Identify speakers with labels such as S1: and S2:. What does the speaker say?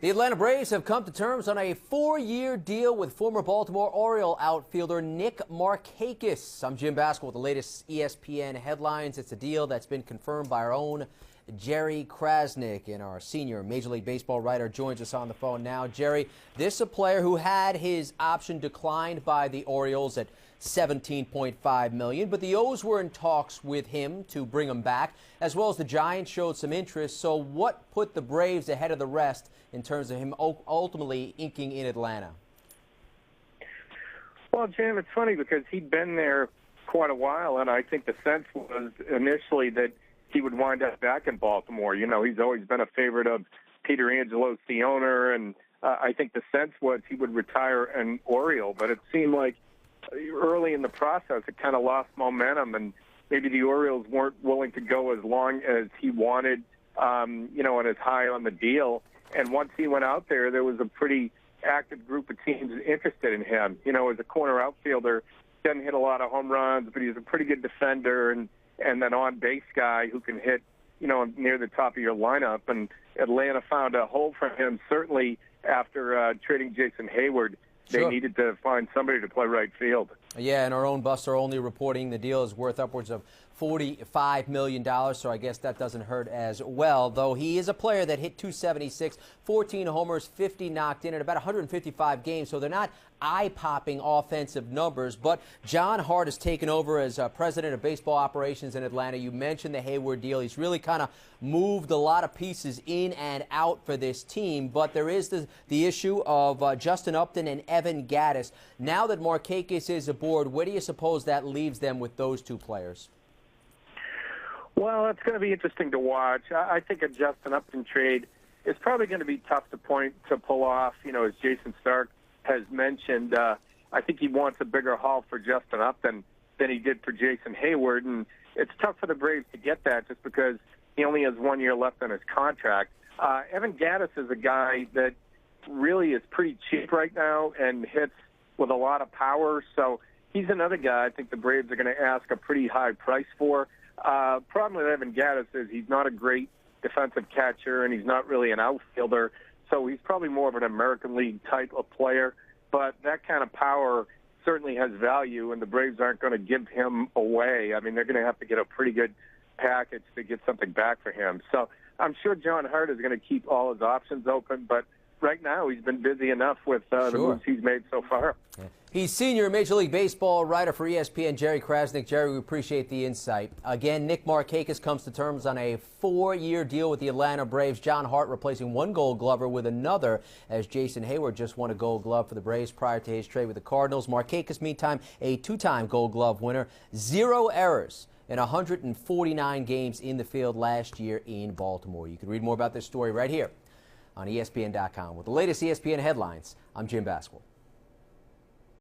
S1: The Atlanta Braves have come to terms on a 4-year deal with former Baltimore Oriole outfielder Nick Markakis. I'm Jim Baskell with the latest ESPN headlines. It's a deal that's been confirmed by our own Jerry Crasnick, and our senior Major League Baseball writer joins us on the phone now. Jerry, this is a player who had his option declined by the Orioles at $17.5 million, but the O's were in talks with him to bring him back, as well as the Giants showed some interest. So what put the Braves ahead of the rest in terms of him ultimately inking in Atlanta?
S2: Well, Jim, it's funny because he'd been there quite a while, and I think the sense was initially that he would wind up back in Baltimore. You know, he's always been a favorite of Peter Angelo's, the owner, and I think the sense was he would retire an Oriole, but it seemed like early in the process it kind of lost momentum, and maybe the Orioles weren't willing to go as long as he wanted, and as high on the deal. And once he went out there, there was a pretty active group of teams interested in him. You know, as a corner outfielder, doesn't hit a lot of home runs, but he's a pretty good defender and an on-base guy who can hit, near the top of your lineup. And Atlanta found a hole for him, certainly after trading Jason Hayward. They needed to find somebody to play right field. Yeah,
S1: and our own Buster only reporting the deal is worth upwards of $45 million, so I guess that doesn't hurt as well, though he is a player that hit .276, 14 homers, 50 knocked in, at about 155 games, so they're not eye-popping offensive numbers. But John Hart has taken over as president of baseball operations in Atlanta. You mentioned the Hayward deal. He's really kind of moved a lot of pieces in and out for this team, but there is the issue of Justin Upton and Evan Gattis. Now that Markakis is aboard, where do you suppose that leaves them with those two players?
S2: Well, it's going to be interesting to watch. I think a Justin Upton trade is probably going to be tough to pull off. As Jason Stark has mentioned, I think he wants a bigger haul for Justin Upton than he did for Jason Hayward, and it's tough for the Braves to get that just because he only has 1 year left on his contract. Evan Gattis is a guy that really is pretty cheap right now and hits with a lot of power, so he's another guy I think the Braves are going to ask a pretty high price for. Problem with Evan Gattis is he's not a great defensive catcher, and he's not really an outfielder, so he's probably more of an American League type of player. But that kind of power certainly has value, and the Braves aren't going to give him away. I mean, they're going to have to get a pretty good package to get something back for him. So I'm sure John Hart is going to keep all his options open, but right now he's been busy enough with the moves he's made so far.
S1: Yeah. He's senior Major League Baseball writer for ESPN, Jerry Crasnick. Jerry, we appreciate the insight. Again, Nick Markakis comes to terms on a 4-year deal with the Atlanta Braves. John Hart replacing one Gold Glover with another, as Jason Hayward just won a Gold Glove for the Braves prior to his trade with the Cardinals. Markakis, meantime, a 2-time Gold Glove winner. 0 errors in 149 games in the field last year in Baltimore. You can read more about this story right here on ESPN.com. With the latest ESPN headlines, I'm Jim Baskell.